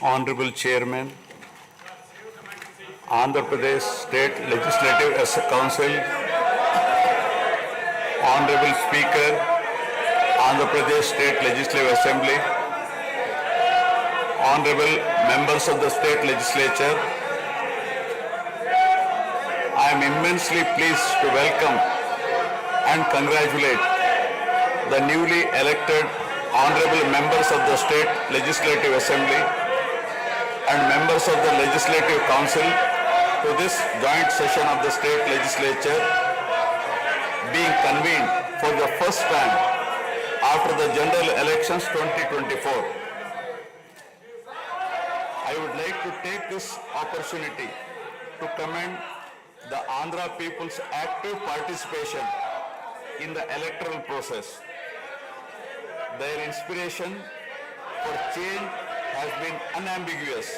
Honorable Chairman, Andhra Pradesh State Legislative Council, Honorable Speaker, Andhra Pradesh State Legislative Assembly, Honorable members of the State Legislature, I am immensely pleased to welcome and congratulate the newly elected Honorable members of the State Legislative Assembly and members of the Legislative Council to this joint session of the State Legislature being convened for the first time after the general elections 2024. I would like to take this opportunity to commend the Andhra people's active participation in the electoral process. Their inspiration for change has been unambiguous.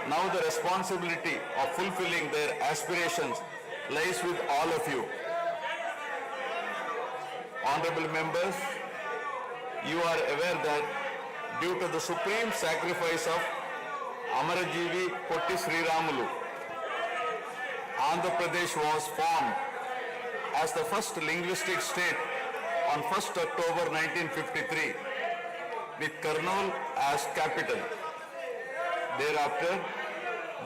Now the responsibility of fulfilling their aspirations lies with all of you. Honorable members, you are aware that due to the supreme sacrifice of Amarajeevi Potti Sriramulu, Andhra Pradesh was formed as the first linguistic state on 1st October 1953 with Kurnool as capital. Thereafter,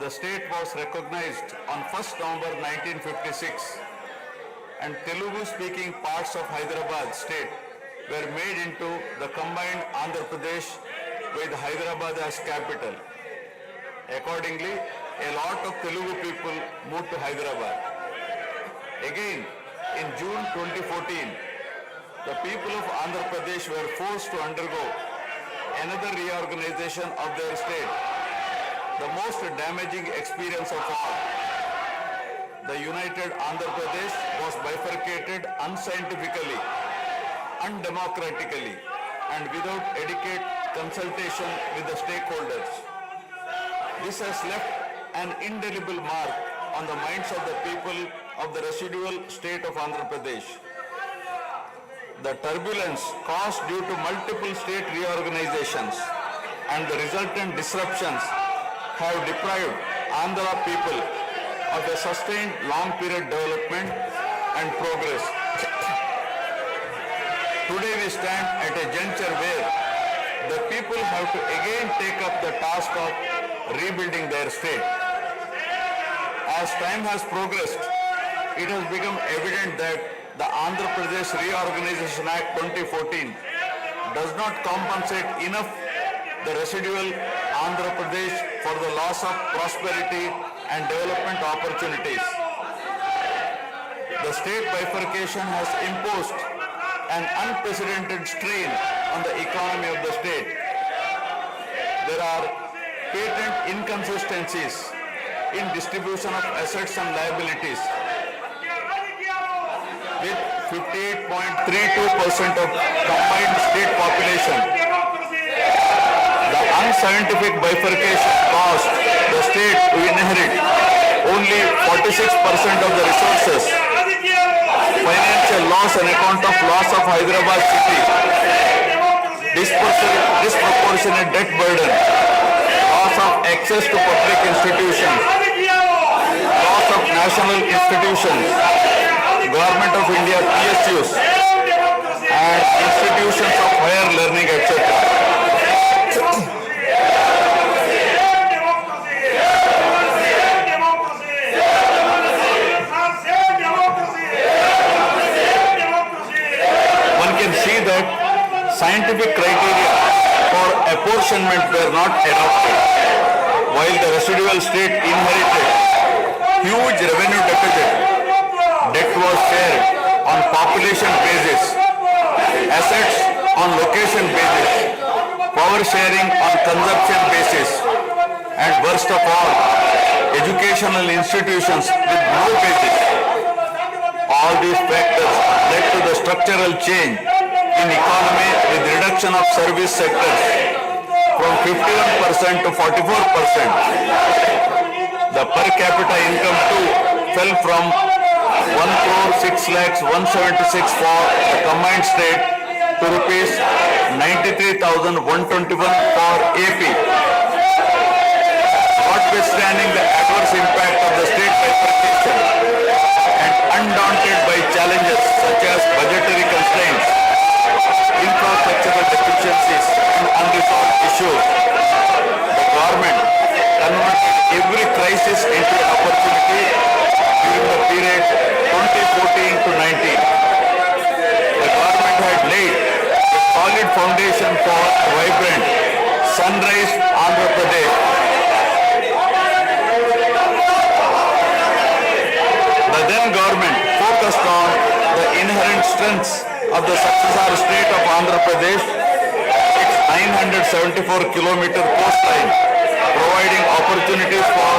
the state was recognized on 1st November 1956 and Telugu-speaking parts of Hyderabad state were made into the combined Andhra Pradesh with Hyderabad as capital. Accordingly, a lot of Telugu people moved to Hyderabad. Again, in June 2014, the people of Andhra Pradesh were forced to undergo another reorganization of their state, the most damaging experience of all. The united Andhra Pradesh was bifurcated unscientifically, undemocratically, and without adequate consultation with the stakeholders. This has left an indelible mark on the minds of the people of the residual state of Andhra Pradesh. The turbulence caused due to multiple state reorganizations and the resultant disruptions have deprived Andhra people of a sustained long period development and progress. Today we stand at a juncture where the people have to again take up the task of rebuilding their state. As time has progressed, it has become evident that the Andhra Pradesh Reorganization Act 2014 does not compensate enough the residual Andhra Pradesh for the loss of prosperity and development opportunities. The state bifurcation has imposed an unprecedented strain on the economy of the state. There are patent inconsistencies in distribution of assets and liabilities, with 58.32% of combined state population. The unscientific bifurcation caused the state to inherit only 46% of the resources, financial loss on account of loss of Hyderabad city, disproportionate debt burden, loss of access to public institutions, loss of national institutions, Government of India PSUs and institutions of higher learning, etc. One can see that scientific criteria for apportionment were not adopted, while the residual state inherited huge revenue deficit. Debt was shared on population basis, assets on location basis, power sharing on consumption basis, and worst of all, educational institutions with no basis. All these factors led to the structural change in economy with reduction of service sectors from 51% to 44%. The per capita income too fell from 1,06,176 for the combined state to rupees 93,121 for AP understanding the adverse impact of the state bifurcation and undaunted by challenges such as budgetary constraints, infrastructural deficiencies, and unresolved issues, the government converted every crisis into an opportunity during the period 2014 to 19. The government had laid a solid foundation for a vibrant sunrise Andhra Pradesh. The then government focused on the inherent strengths of the successor state of Andhra Pradesh, its 974-kilometer coastline, providing opportunities for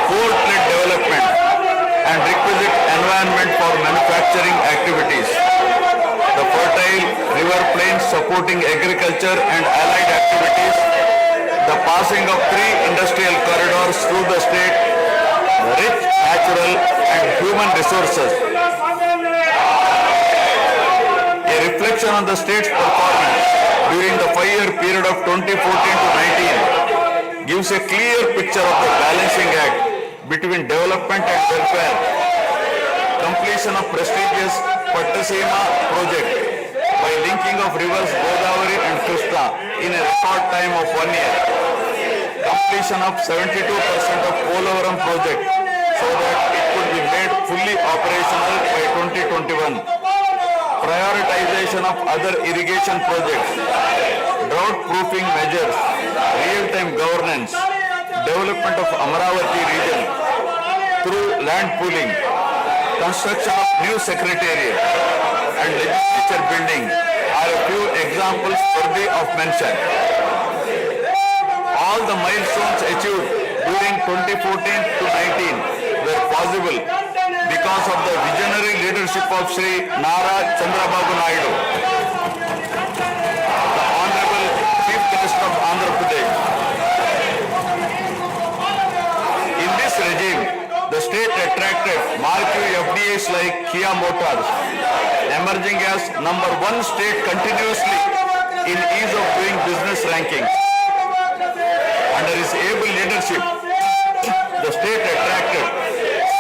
port-led development and requisite environment for manufacturing activities. The fertile river plains supporting agriculture and allied activities, the passing of 3 industrial corridors through the state, the rich natural and human resources. A reflection on the state's performance during the 5-year period of 2014 to 19 gives a clear picture of the balancing act between development and welfare. Completion of prestigious Pattasima project by linking of rivers Godavari and Krishna in a short time of 1 year. Completion of 72% of Polavaram project so that it could be made fully operational by 2021. Prioritization of other irrigation projects, drought proofing measures, real-time governance, development of Amaravati region through land pooling, construction of new secretariat and legislature building are a few examples worthy of mention. All the milestones achieved during 2014 to 19 were possible because of the visionary leadership of Sri Nara Chandrababu Naidu, the Honorable Chief Minister of Andhra Pradesh. In this regime, the state attracted marquee FDIs like Kia Motors, emerging as #1 state continuously in ease of doing business rankings. Under his able leadership, the state attracted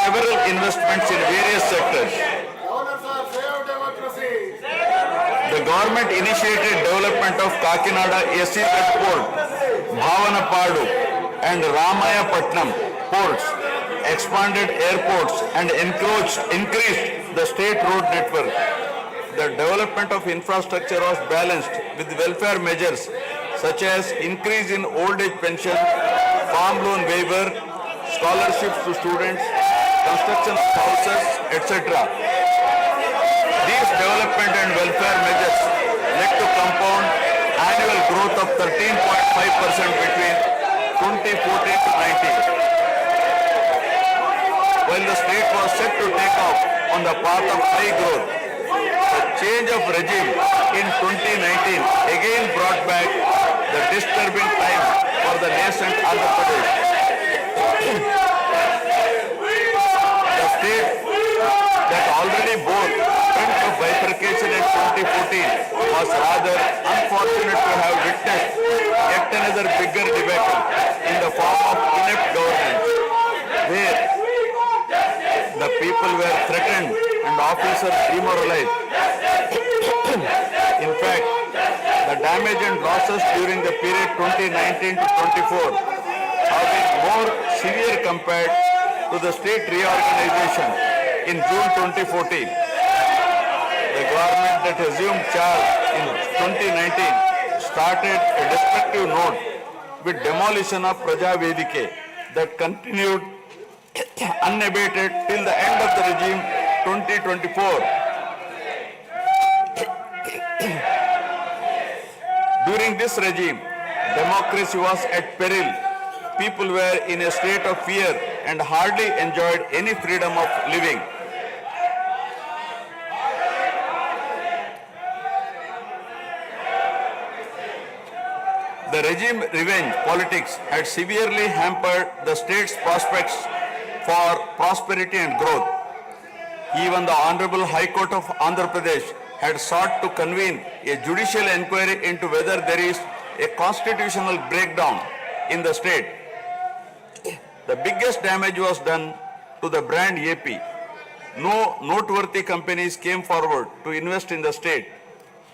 several investments in various sectors. The government initiated development of Kakinada SEZ port, Bhavanapadu and Ramayapatnam ports, expanded airports and increased the state road network. The development of infrastructure was balanced with welfare measures such as increase in old age pension, farm loan waiver, scholarships to students, construction of houses, etc. These development and welfare measures led to compound annual growth of 13.5% between 2014 to 19. While the state was set to take off on the path of high growth, the change of regime in 2019 again brought back the disturbing time for the nascent Andhra Pradesh. The state that already bore front of bifurcation in 2014 was rather unfortunate to have witnessed yet another bigger debacle in the form of inept governance, where the people were threatened and officers demoralized. In fact, the damage and losses during the period 2019 to 24 have been more severe compared to the state reorganization in June 2014. The government that assumed charge in 2019 started a destructive note with demolition of Praja Vedike that continued unabated till the end of the regime 2024. During this regime, democracy was at peril. People were in a state of fear and hardly enjoyed any freedom of living. The regime revenge politics had severely hampered the state's prospects for prosperity and growth. Even the Honorable High Court of Andhra Pradesh had sought to convene a judicial inquiry into whether there is a constitutional breakdown in the state. The biggest damage was done to the brand AP. No noteworthy companies came forward to invest in the state.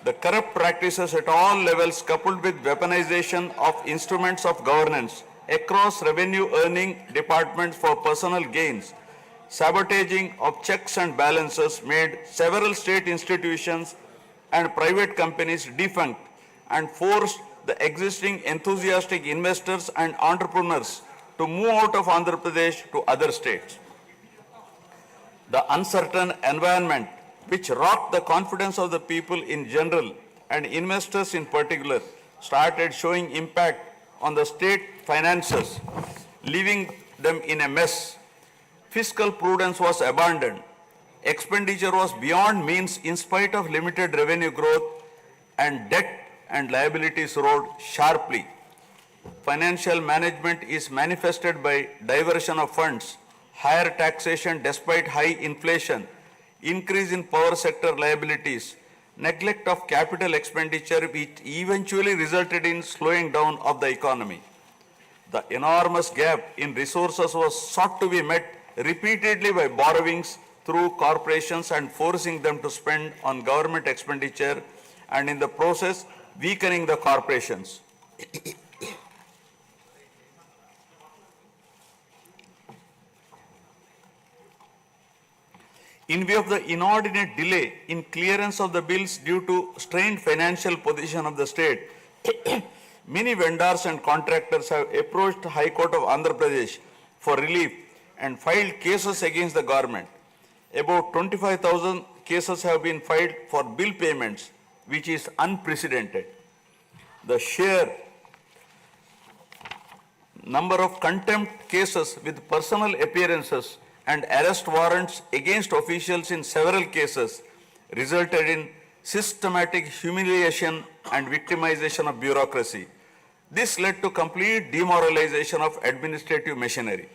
The corrupt practices at all levels, coupled with weaponization of instruments of governance across revenue earning departments for personal gains, sabotaging of checks and balances, made several state institutions and private companies defunct and forced the existing enthusiastic investors and entrepreneurs to move out of Andhra Pradesh to other states. The uncertain environment which rocked the confidence of the people in general and investors in particular started showing impact on the state finances, leaving them in a mess. Fiscal prudence was abandoned. Expenditure was beyond means in spite of limited revenue growth, and debt and liabilities rose sharply. Financial management is manifested by diversion of funds, higher taxation despite high inflation, increase in power sector liabilities, neglect of capital expenditure which eventually resulted in slowing down of the economy. The enormous gap in resources was sought to be met repeatedly by borrowings through corporations and forcing them to spend on government expenditure, and in the process weakening the corporations. In view of the inordinate delay in clearance of the bills due to strained financial position of the state, many vendors and contractors have approached the High Court of Andhra Pradesh for relief and filed cases against the government. About 25,000 cases have been filed for bill payments, which is unprecedented. The sheer number of contempt cases with personal appearances and arrest warrants against officials in several cases resulted in systematic humiliation and victimization of bureaucracy. This led to complete demoralization of administrative machinery.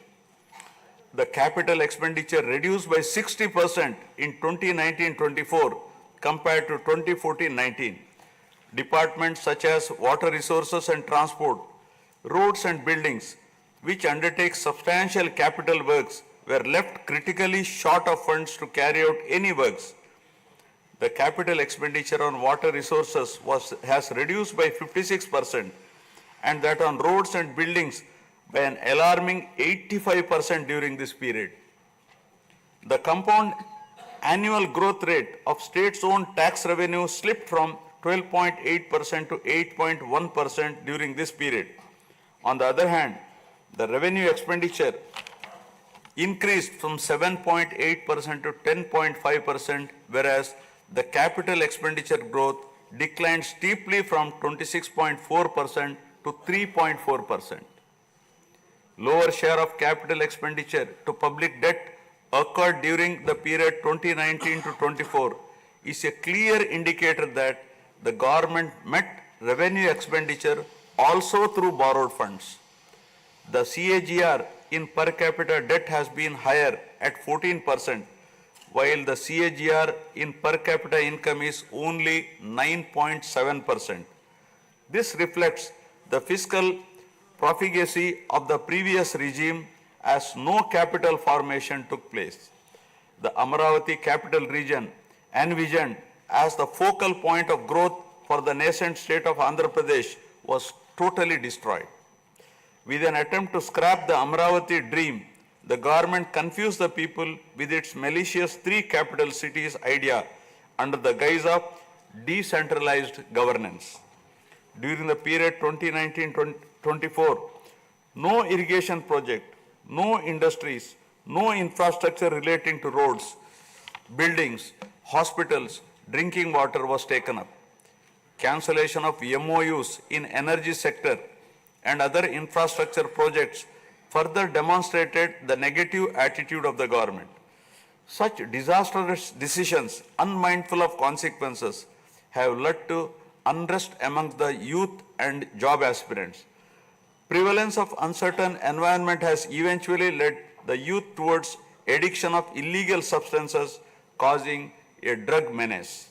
The capital expenditure reduced by 60% in 2019-24 compared to 2014-19. Departments such as water resources and transport, roads and buildings, which undertake substantial capital works, were left critically short of funds to carry out any works. The capital expenditure on water resources has reduced by 56%, and that on roads and buildings by an alarming 85% during this period. The compound annual growth rate of states-owned tax revenue slipped from 12.8% to 8.1% during this period. On the other hand, the revenue expenditure increased from 7.8% to 10.5%, whereas the capital expenditure growth declined steeply from 26.4% to 3.4%. Lower share of capital expenditure to public debt occurred during the period 2019 to 24 is a clear indicator that the government met revenue expenditure also through borrowed funds. The CAGR in per capita debt has been higher at 14%, while the CAGR in per capita income is only 9.7%. This reflects the fiscal profligacy of the previous regime, as no capital formation took place. The Amaravati capital region, envisioned as the focal point of growth for the nascent state of Andhra Pradesh, was totally destroyed. With an attempt to scrap the Amaravati dream, the government confused the people with its malicious three capital cities idea under the guise of decentralized governance. During the period 2019-24, no irrigation project, no industries, no infrastructure relating to roads, buildings, hospitals, drinking water was taken up. Cancellation of MOUs in energy sector and other infrastructure projects further demonstrated the negative attitude of the government. Such disastrous decisions, unmindful of consequences, have led to unrest among the youth and job aspirants. Prevalence of uncertain environment has eventually led the youth towards addiction of illegal substances, causing a drug menace.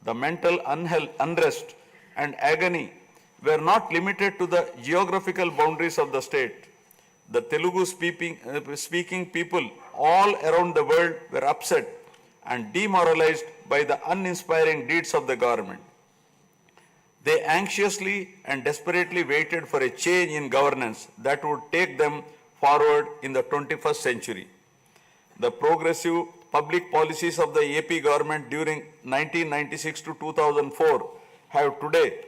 The mental unrest and agony were not limited to the geographical boundaries of the state. The Telugu speaking people all around the world were upset and demoralized by the uninspiring deeds of the government. They anxiously and desperately waited for a change in governance that would take them forward in the 21st century. The progressive public policies of the AP government during 1996 to 2004 have today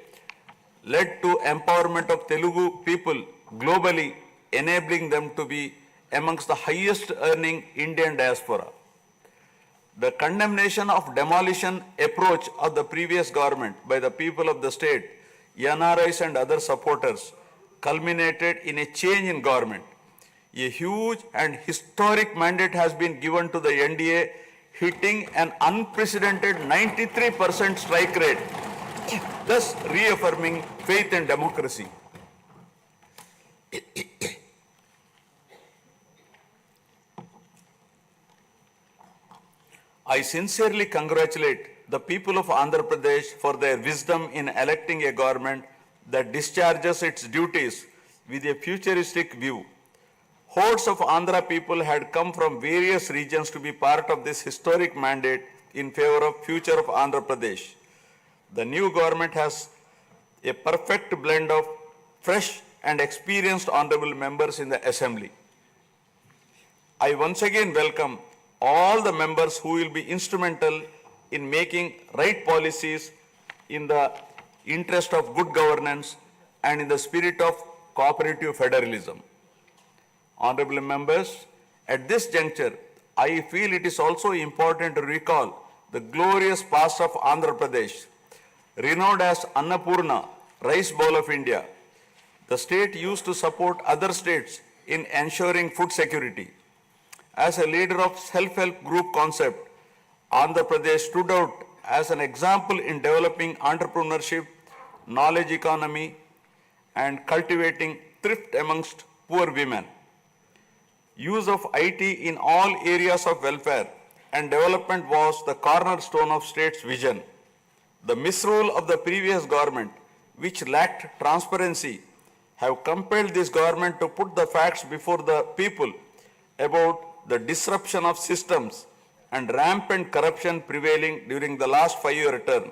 led to empowerment of Telugu people globally, enabling them to be amongst the highest earning Indian diaspora. The condemnation of demolition approach of the previous government by the people of the state, NRIs and other supporters, culminated in a change in government. A huge and historic mandate has been given to the NDA, hitting an unprecedented 93% strike rate, thus reaffirming faith in democracy. I sincerely congratulate the people of Andhra Pradesh for their wisdom in electing a government that discharges its duties with a futuristic view. Hordes of Andhra people had come from various regions to be part of this historic mandate in favor of future of Andhra Pradesh. The new government has a perfect blend of fresh and experienced honorable members in the assembly. I once again welcome all the members who will be instrumental in making right policies in the interest of good governance and in the spirit of cooperative federalism. Honorable members, at this juncture, I feel it is also important to recall the glorious past of Andhra Pradesh. Renowned as Annapurna, rice bowl of India, the state used to support other states in ensuring food security. As a leader of self-help group concept, Andhra Pradesh stood out as an example in developing entrepreneurship, knowledge economy, and cultivating thrift amongst poor women. Use of IT in all areas of welfare and development was the cornerstone of state's vision. The misrule of the previous government, which lacked transparency, have compelled this government to put the facts before the people about the disruption of systems and rampant corruption prevailing during the last 5-year term.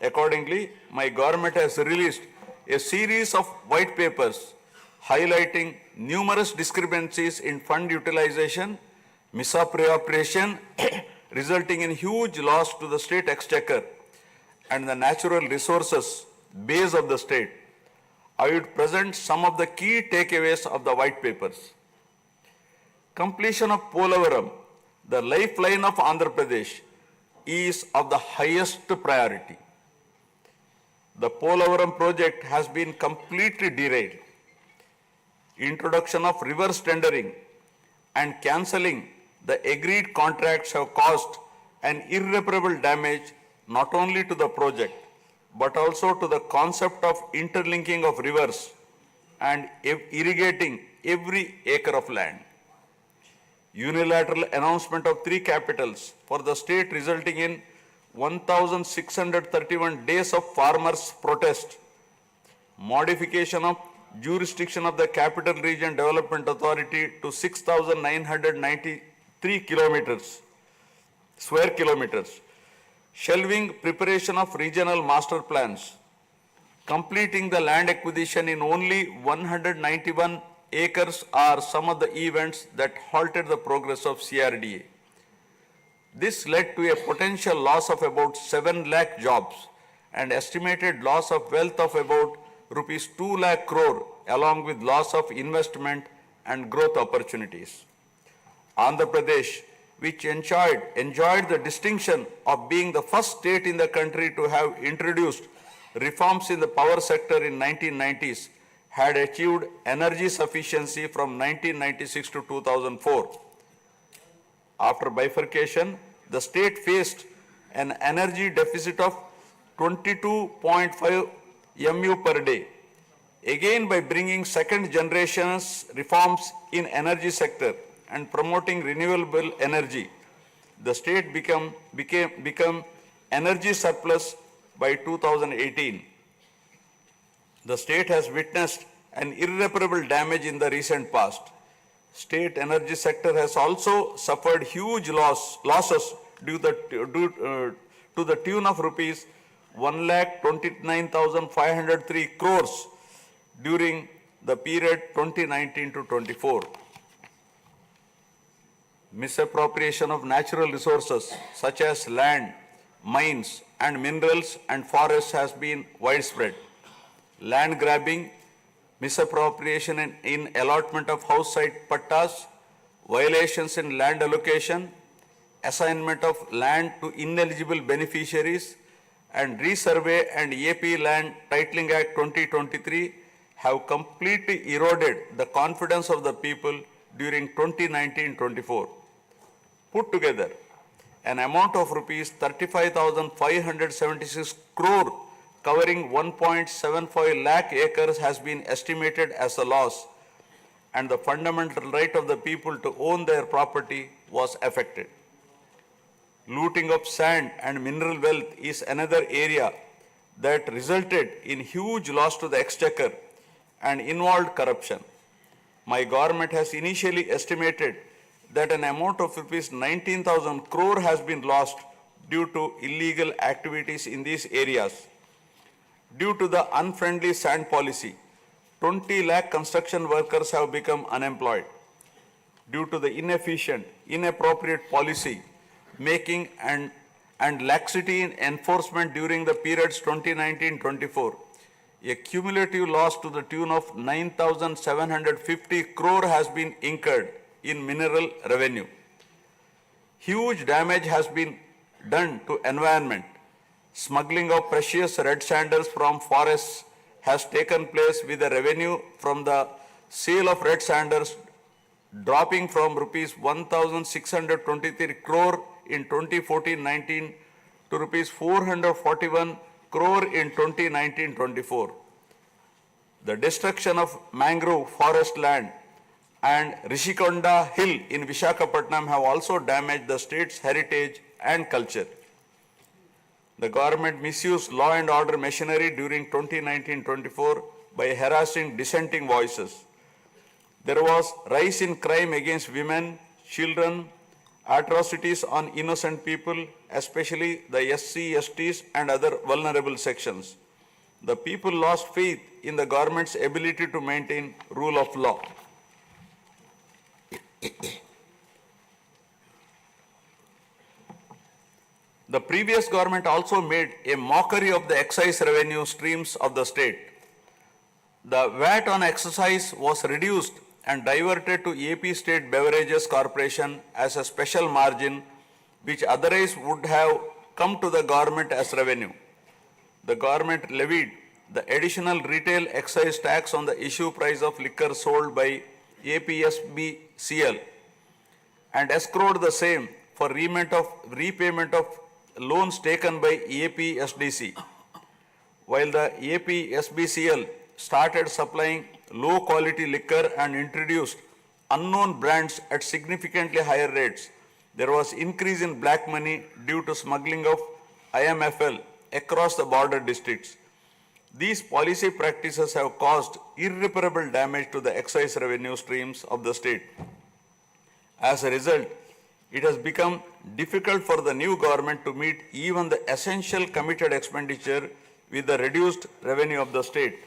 Accordingly, my government has released a series of white papers highlighting numerous discrepancies in fund utilization, misappropriation, resulting in huge loss to the state exchequer and the natural resources base of the state. I would present some of the key takeaways of the white papers. Completion of Polavaram, the lifeline of Andhra Pradesh, is of the highest priority. The Polavaram project has been completely derailed. Introduction of reverse tendering and cancelling the agreed contracts have caused an irreparable damage not only to the project but also to the concept of interlinking of rivers and irrigating every acre of land. Unilateral announcement of 3 capitals for the state resulting in 1,631 days of farmers' protest. Modification of jurisdiction of the Capital Region Development Authority to 6,993 square kilometers. Shelving preparation of regional master plans. Completing the land acquisition in only 191 acres are some of the events that halted the progress of CRDA. This led to a potential loss of about 7 lakh jobs and estimated loss of wealth of about rupees 2 lakh crore along with loss of investment and growth opportunities. Andhra Pradesh, which enjoyed the distinction of being the first state in the country to have introduced reforms in the power sector in 1990s, had achieved energy sufficiency from 1996 to 2004. After bifurcation, the state faced an energy deficit of 22.5 MU per day. Again, by bringing second generation's reforms in energy sector and promoting renewable energy, the state become energy surplus by 2018. The state has witnessed and irreparable damage in the recent past. State energy sector has also suffered huge losses to the tune of rupees 1,29,503 crores during the period 2019 to 24. Misappropriation of natural resources such as land, mines, and minerals and forests has been widespread. Land grabbing, misappropriation in allotment of house site pattas, violations in land allocation, assignment of land to ineligible beneficiaries, and Resurvey and AP Land Titling Act 2023 have completely eroded the confidence of the people during 2019-24. Put together, an amount of rupees 35,576 crore covering 1.75 lakh acres has been estimated as a loss, and the fundamental right of the people to own their property was affected. Looting of sand and mineral wealth is another area that resulted in huge loss to the exchequer and involved corruption. My government has initially estimated that an amount of rupees 19,000 crore has been lost due to illegal activities in these areas. Due to the unfriendly sand policy, 20 lakh construction workers have become unemployed. Due to the inefficient, inappropriate policy making and laxity in enforcement during the periods 2019-24, a cumulative loss to the tune of 9,750 crore has been incurred in mineral revenue. Huge damage has been done to environment. Smuggling of precious red sandals from forests has taken place, with the revenue from the sale of red sandals dropping from rupees 1,623 crore in 2014-19 to rupees 441 crore in 2019-24. The destruction of mangrove forest land and Rishikonda Hill in Visakhapatnam have also damaged the state's heritage and culture. The government misused law and order machinery during 2019-24 by harassing dissenting voices. There was rise in crime against women, children, atrocities on innocent people, especially the SC, STs and other vulnerable sections. The people lost faith in the government's ability to maintain rule of law. The previous government also made a mockery of the excise revenue streams of the state. The VAT on excise was reduced and diverted to AP State Beverages Corporation as a special margin, which otherwise would have come to the government as revenue. The government levied the additional retail excise tax on the issue price of liquor sold by APSBCL and escrowed the same for repayment of loans taken by APSDC. While the APSBCL started supplying low quality liquor and introduced unknown brands at significantly higher rates, there was increase in black money due to smuggling of IMFL across the border districts. These policy practices have caused irreparable damage to the excise revenue streams of the state. As a result, it has become difficult for the new government to meet even the essential committed expenditure with the reduced revenue of the state.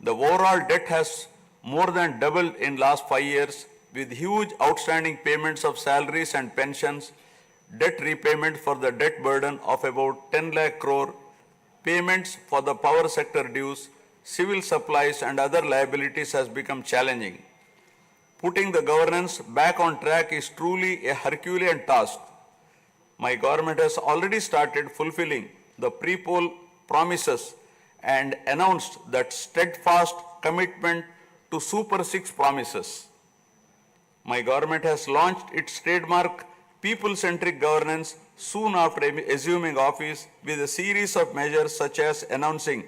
The overall debt has more than doubled in last 5 years, with huge outstanding payments of salaries and pensions, debt repayment for the debt burden of about 10 lakh crore, payments for the power sector dues, civil supplies and other liabilities has become challenging. Putting the governance back on track is truly a Herculean task. My government has already started fulfilling the pre-poll promises and announced that steadfast commitment to Super 6 promises. My government has launched its trademark people-centric governance soon after assuming office, with a series of measures such as announcing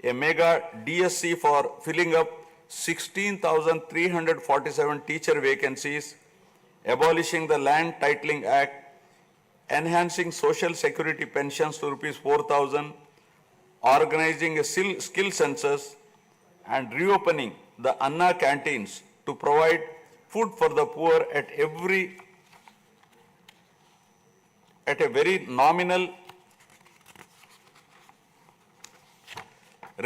a mega DSC for filling up 16,347 teacher vacancies, abolishing the Land Titling Act, enhancing social security pensions to rupees 4,000, organizing a skill census, and reopening the Anna canteens to provide food for the poor at a very nominal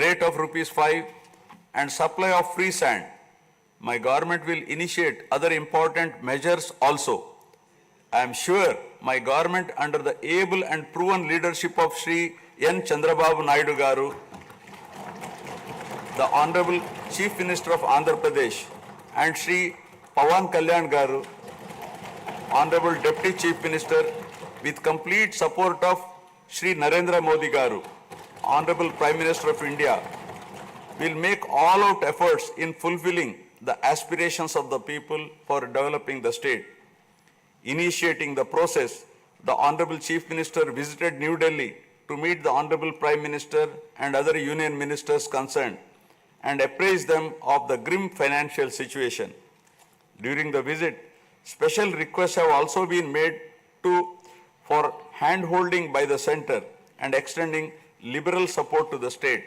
rate of ₹5 and supply of free sand. My government will initiate other important measures also. I am sure my government, under the able and proven leadership of Shri N. Chandrababu Naidu Garu, the Honorable Chief Minister of Andhra Pradesh, and Shri Pawan Kalyan Garu, Honorable Deputy Chief Minister, with complete support of Shri Narendra Modi Garu, Honorable Prime Minister of India, will make all-out efforts in fulfilling the aspirations of the people for developing the state. Initiating the process, the Honorable Chief Minister visited New Delhi to meet the Honorable Prime Minister and other union ministers concerned and apprise them of the grim financial situation. During the visit, special requests have also been made for hand-holding by the centre and extending liberal support to the state.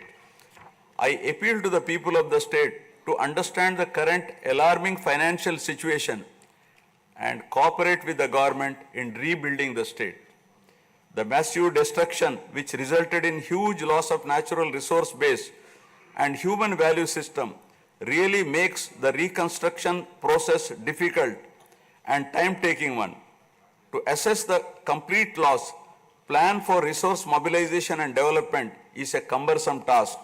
I appeal to the people of the state to understand the current alarming financial situation and cooperate with the government in rebuilding the state. The massive destruction which resulted in huge loss of natural resource base and human value system really makes the reconstruction process difficult and time-taking one. To assess the complete loss, plan for resource mobilization and development is a cumbersome task.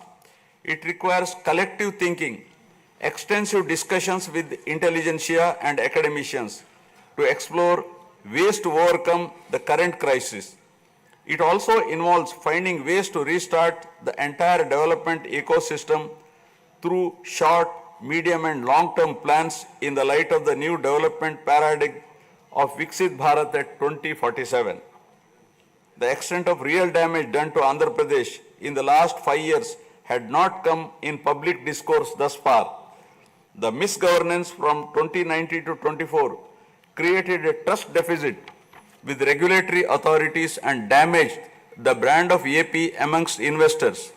It requires collective thinking, extensive discussions with intelligentsia and academicians to explore ways to overcome the current crisis. It also involves finding ways to restart the entire development ecosystem through short, medium and long-term plans in the light of the new development paradigm of Viksit Bharat at 2047. The extent of real damage done to Andhra Pradesh in the last 5 years had not come in public discourse thus far. The misgovernance from 2019 to 24 created a trust deficit with regulatory authorities and damaged the brand of AP amongst investors.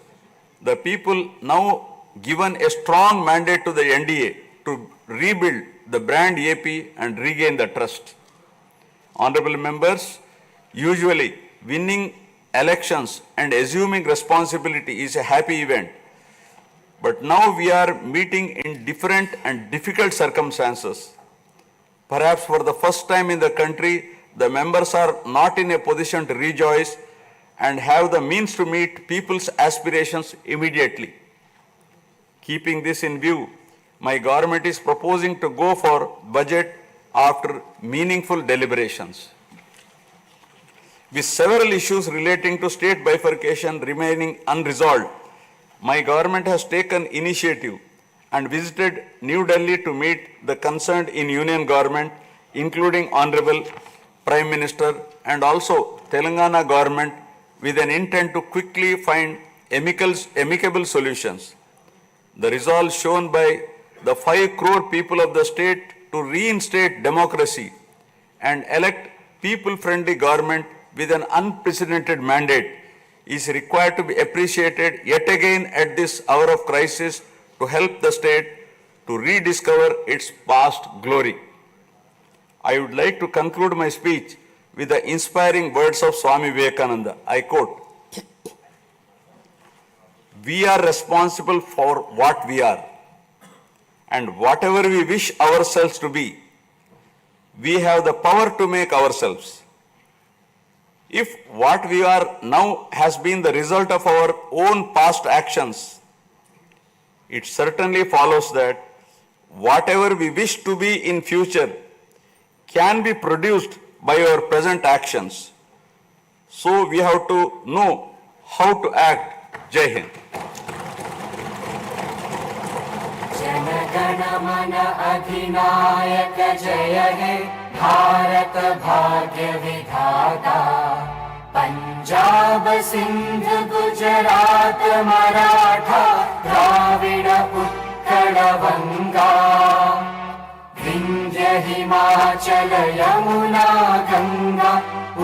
The people now given a strong mandate to the NDA to rebuild the brand AP and regain the trust. Honorable members, usually winning elections and assuming responsibility is a happy event. But now we are meeting in different and difficult circumstances. Perhaps for the first time in the country, the members are not in a position to rejoice and have the means to meet people's aspirations immediately. Keeping this in view, my government is proposing to go for budget after meaningful deliberations. With several issues relating to state bifurcation remaining unresolved, my government has taken initiative and visited New Delhi to meet the concerned in union government, including Honorable Prime Minister and also Telangana government, with an intent to quickly find amicable solutions. The resolve shown by the 5 crore people of the state to reinstate democracy and elect people-friendly government with an unprecedented mandate is required to be appreciated yet again at this hour of crisis to help the state to rediscover its past glory. I would like to conclude my speech with the inspiring words of Swami Vivekananda. I quote, "We are responsible for what we are, and whatever we wish ourselves to be, we have the power to make ourselves. If what we are now has been the result of our own past actions, it certainly follows that whatever we wish to be in future can be produced by our present actions. So we have to know how to act." Jai Hind. जनगण मन अधिनायक जय हे भारत भाग्य विधाता पंजाब सिंध गुजरात मराठा द्राविड उत्कल बंगा विंध्य हिमाचल यमुना गंगा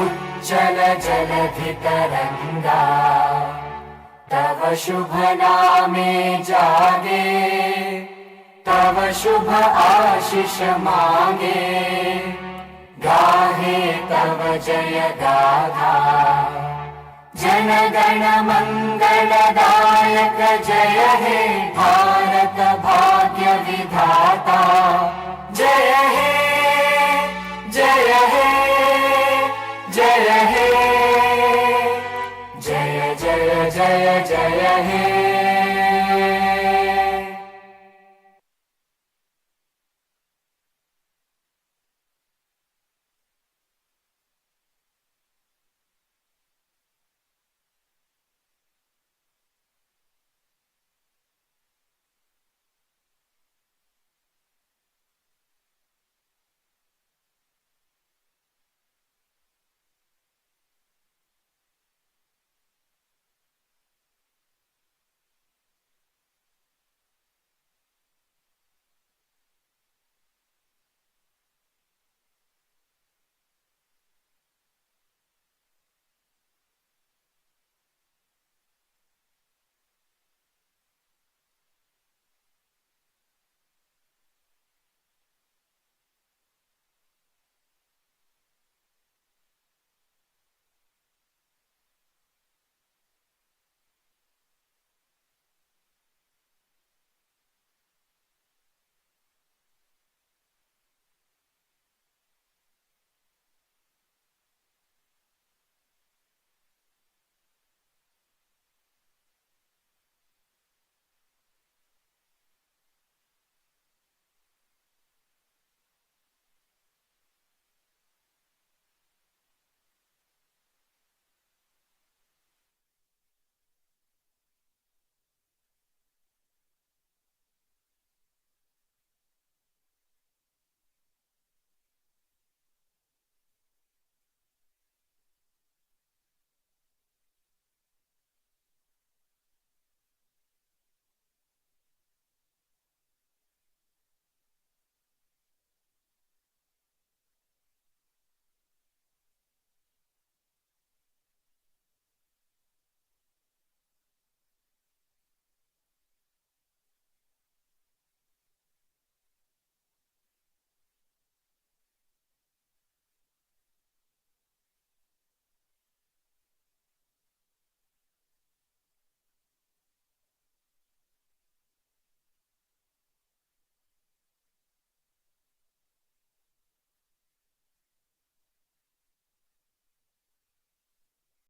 उज्जल जलधि तरंगा तव शुभ नामे जागे, तव शुभ आशीष मांगे, गाहे तव जय गाथा। जन गण मंगलदायक जय हे भारत भाग्य विधाता। जय हे जय हे जय हे जय जय जय जय हे।